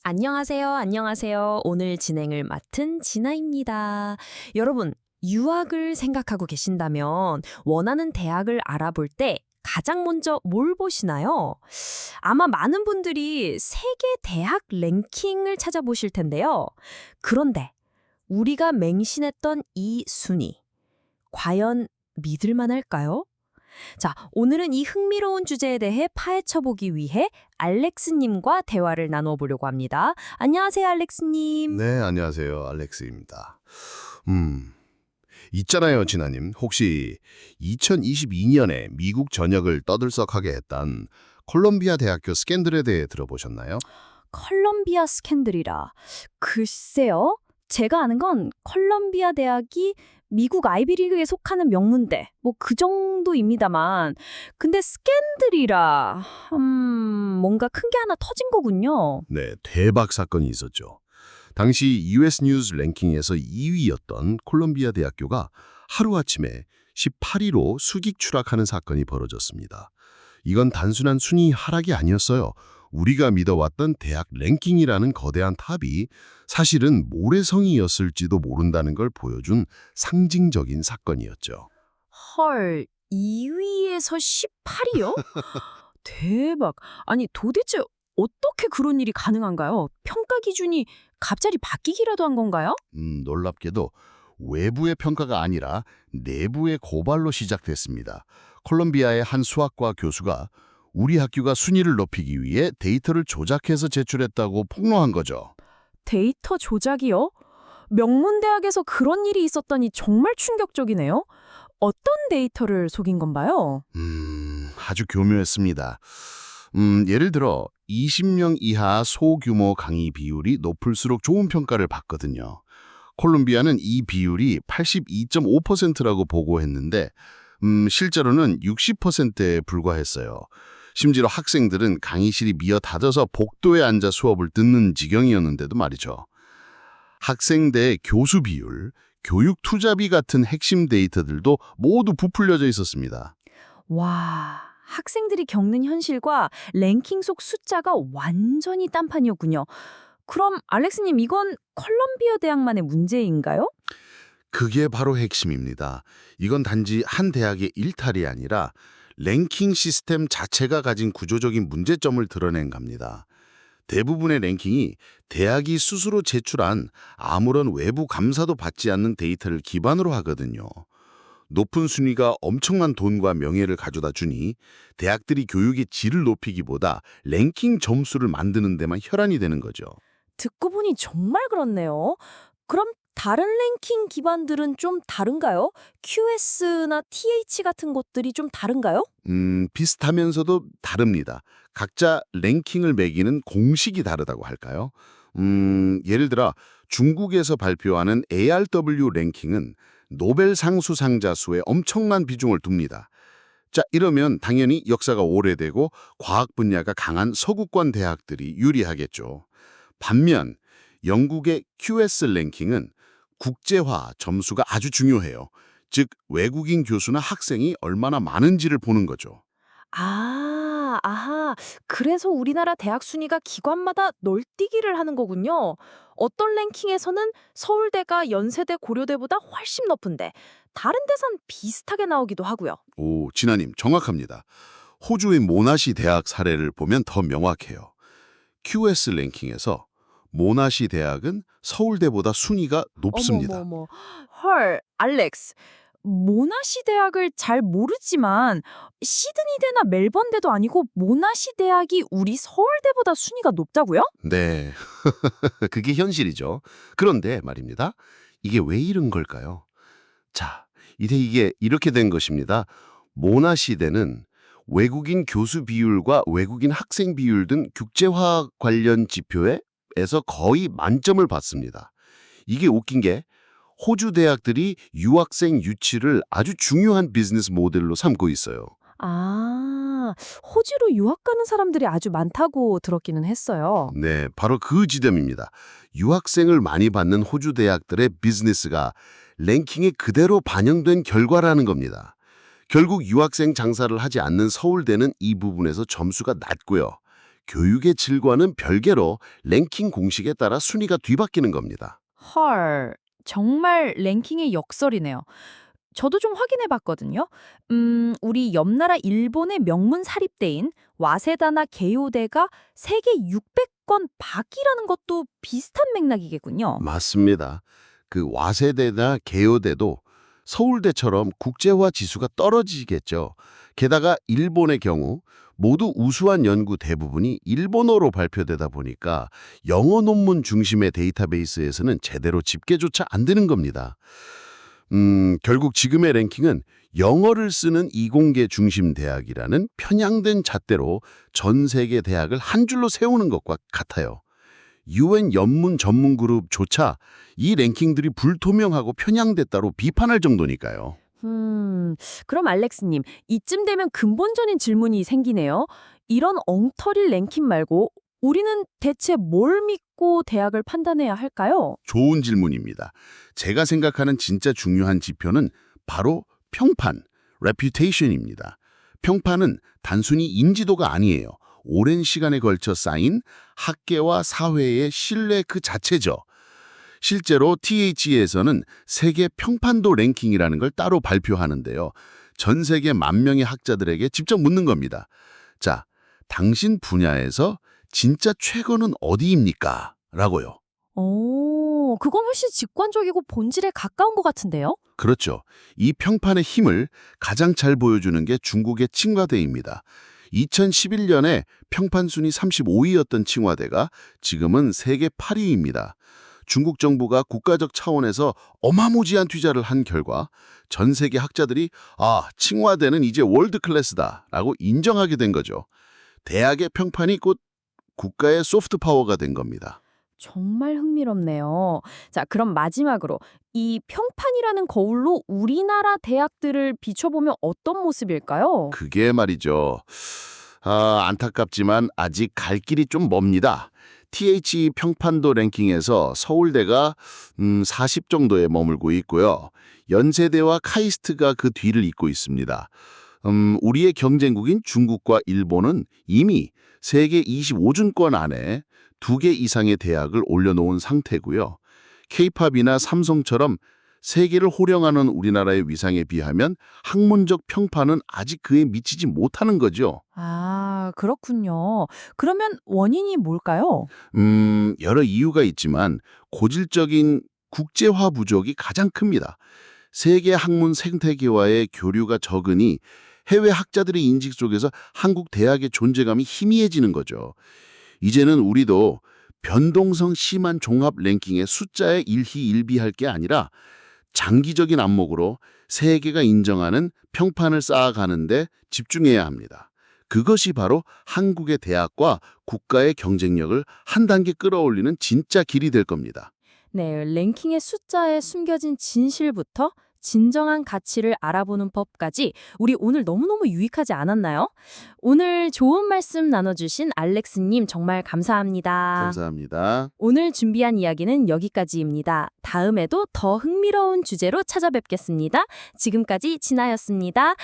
안녕하세요. 안녕하세요. 오늘 진행을 맡은 진아입니다. 여러분, 유학을 생각하고 계신다면 원하는 대학을 알아볼 때 가장 먼저 뭘 보시나요? 아마 많은 분들이 세계 대학 랭킹을 찾아보실 텐데요. 그런데 우리가 맹신했던 이 순위, 과연 믿을 만할까요? 자, 오늘은 이 흥미로운 주제에 대해 파헤쳐보기 위해 알렉스님과 대화를 나눠 보려고 합니다. 안녕하세요, 알렉스님. 네, 안녕하세요. 알렉스입니다. 음, 있잖아요, 진아님. 혹시 2022년에 미국 전역을 떠들썩하게 했던 콜롬비아 대학교 스캔들에 대해 들어보셨나요? 컬럼비아 스캔들이라. 글쎄요. 제가 아는 건 컬럼비아 대학이 미국 아이비리그에 속하는 명문대, 뭐 그 정도입니다만. 근데 스캔들이라, 뭔가 큰 게 하나 터진 거군요. 네, 대박 사건이 있었죠. 당시 US 뉴스 랭킹에서 2위였던 콜롬비아 대학교가 하루아침에 18위로 수직 추락하는 사건이 벌어졌습니다. 이건 단순한 순위 하락이 아니었어요. 우리가 믿어왔던 대학 랭킹이라는 거대한 탑이 사실은 모래성이었을지도 모른다는 걸 보여준 상징적인 사건이었죠. 헐, 2위에서 18위요? 대박. 아니, 도대체 어떻게 그런 일이 가능한가요? 평가 기준이 갑자기 바뀌기라도 한 건가요? 놀랍게도 외부의 평가가 아니라 내부의 고발로 시작됐습니다. 콜롬비아의 한 수학과 교수가 우리 학교가 순위를 높이기 위해 데이터를 조작해서 제출했다고 폭로한 거죠. 데이터 조작이요? 명문대학에서 그런 일이 있었다니 정말 충격적이네요. 어떤 데이터를 속인 건가요? 아주 교묘했습니다. 예를 들어 20명 이하 소규모 강의 비율이 높을수록 좋은 평가를 받거든요. 콜롬비아는 이 비율이 82.5%라고 보고했는데 실제로는 60%에 불과했어요. 심지어 학생들은 강의실이 미어 닫아서 복도에 앉아 수업을 듣는 지경이었는데도 말이죠. 학생 대 교수 비율, 교육 투자비 같은 핵심 데이터들도 모두 부풀려져 있었습니다. 와, 학생들이 겪는 현실과 랭킹 속 숫자가 완전히 딴판이었군요. 그럼 알렉스님, 이건 컬럼비아 대학만의 문제인가요? 그게 바로 핵심입니다. 이건 단지 한 대학의 일탈이 아니라 랭킹 시스템 자체가 가진 구조적인 문제점을 드러낸 겁니다. 대부분의 랭킹이 대학이 스스로 제출한 아무런 외부 감사도 받지 않는 데이터를 기반으로 하거든요. 높은 순위가 엄청난 돈과 명예를 가져다 주니 대학들이 교육의 질을 높이기보다 랭킹 점수를 만드는 데만 혈안이 되는 거죠. 듣고 보니 정말 그렇네요. 그럼 다른 랭킹 기반들은 좀 다른가요? QS나 TH 같은 것들이 좀 다른가요? 비슷하면서도 다릅니다. 각자 랭킹을 매기는 공식이 다르다고 할까요? 예를 들어 중국에서 발표하는 ARW 랭킹은 노벨상 수상자 수에 엄청난 비중을 둡니다. 자, 이러면 당연히 역사가 오래되고 과학 분야가 강한 서구권 대학들이 유리하겠죠. 반면 영국의 QS 랭킹은 국제화 점수가 아주 중요해요. 즉 외국인 교수나 학생이 얼마나 많은지를 보는 거죠. 아하. 그래서 우리나라 대학 순위가 기관마다 널뛰기를 하는 거군요. 어떤 랭킹에서는 서울대가 연세대, 고려대보다 훨씬 높은데 다른 데선 비슷하게 나오기도 하고요. 오, 진아님 정확합니다. 호주의 모나시 대학 사례를 보면 더 명확해요. QS 랭킹에서 모나시 대학은 서울대보다 순위가 높습니다. 어머머머. 헐, 알렉스. 모나시 대학을 잘 모르지만 시드니대나 멜번대도 아니고 모나시 대학이 우리 서울대보다 순위가 높다고요? 네, 그게 현실이죠. 그런데 말입니다. 이게 왜 이런 걸까요? 자, 이게 이렇게 된 것입니다. 모나 시대는 외국인 교수 비율과 외국인 학생 비율 등 국제화 관련 지표에서 거의 만점을 받습니다. 이게 웃긴 게 호주 대학들이 유학생 유치를 아주 중요한 비즈니스 모델로 삼고 있어요. 아, 호주로 유학 가는 사람들이 아주 많다고 들었기는 했어요. 네, 바로 그 지점입니다. 유학생을 많이 받는 호주 대학들의 비즈니스가 랭킹에 그대로 반영된 결과라는 겁니다. 결국 유학생 장사를 하지 않는 서울대는 이 부분에서 점수가 낮고요. 교육의 질과는 별개로 랭킹 공식에 따라 순위가 뒤바뀌는 겁니다. 헐, 정말 랭킹의 역설이네요. 저도 좀 확인해 봤거든요. 우리 옆나라 일본의 명문 사립대인 와세다나 게요대가 세계 600권 박이라는 것도 비슷한 맥락이겠군요. 맞습니다. 그 와세대나 개요대도 서울대처럼 국제화 지수가 떨어지겠죠. 게다가 일본의 경우 모두 우수한 연구 대부분이 일본어로 발표되다 보니까 영어 논문 중심의 데이터베이스에서는 제대로 집계조차 안 되는 겁니다. 결국 지금의 랭킹은 영어를 쓰는 이공계 중심 대학이라는 편향된 잣대로 전 세계 대학을 한 줄로 세우는 것과 같아요. UN 연문 전문 그룹조차 이 랭킹들이 불투명하고 편향됐다로 비판할 정도니까요. 그럼 알렉스님, 이쯤 되면 근본적인 질문이 생기네요. 이런 엉터리 랭킹 말고 우리는 대체 뭘 믿고 대학을 판단해야 할까요? 좋은 질문입니다. 제가 생각하는 진짜 중요한 지표는 바로 평판, reputation입니다. 평판은 단순히 인지도가 아니에요. 오랜 시간에 걸쳐 쌓인 학계와 사회의 신뢰 그 자체죠. 실제로 THE에서는 세계 평판도 랭킹이라는 걸 따로 발표하는데요. 전 세계 10,000명의 학자들에게 직접 묻는 겁니다. 자, 당신 분야에서 진짜 최고는 어디입니까? 라고요. 오, 그건 훨씬 직관적이고 본질에 가까운 것 같은데요? 그렇죠. 이 평판의 힘을 가장 잘 보여주는 게 중국의 칭화대입니다. 2011년에 평판 순위 35위였던 칭화대가 지금은 세계 8위입니다. 중국 정부가 국가적 차원에서 어마무지한 투자를 한 결과 전 세계 학자들이 칭화대는 이제 월드 클래스다라고 인정하게 된 거죠. 대학의 평판이 곧 국가의 소프트 파워가 된 겁니다. 정말 흥미롭네요. 자, 그럼 마지막으로 이 평판이라는 거울로 우리나라 대학들을 비춰보면 어떤 모습일까요? 그게 말이죠. 안타깝지만 아직 갈 길이 좀 멉니다. THE 평판도 랭킹에서 서울대가 40 정도에 머물고 있고요. 연세대와 카이스트가 그 뒤를 잇고 있습니다. 우리의 경쟁국인 중국과 일본은 이미 세계 25준권 안에 2개 이상의 대학을 올려놓은 상태고요. K-팝이나 삼성처럼 세계를 호령하는 우리나라의 위상에 비하면 학문적 평판은 아직 그에 미치지 못하는 거죠. 아, 그렇군요. 그러면 원인이 뭘까요? 여러 이유가 있지만 고질적인 국제화 부족이 가장 큽니다. 세계 학문 생태계와의 교류가 적으니 해외 학자들의 인식 속에서 한국 대학의 존재감이 희미해지는 거죠. 이제는 우리도 변동성 심한 종합 랭킹의 숫자에 일희일비할 게 아니라 장기적인 안목으로 세계가 인정하는 평판을 쌓아가는데 집중해야 합니다. 그것이 바로 한국의 대학과 국가의 경쟁력을 한 단계 끌어올리는 진짜 길이 될 겁니다. 네, 랭킹의 숫자에 숨겨진 진실부터 진정한 가치를 알아보는 법까지 우리 오늘 너무너무 유익하지 않았나요? 오늘 좋은 말씀 나눠주신 알렉스님 정말 감사합니다. 감사합니다. 오늘 준비한 이야기는 여기까지입니다. 다음에도 더 흥미로운 주제로 찾아뵙겠습니다. 지금까지 진아였습니다.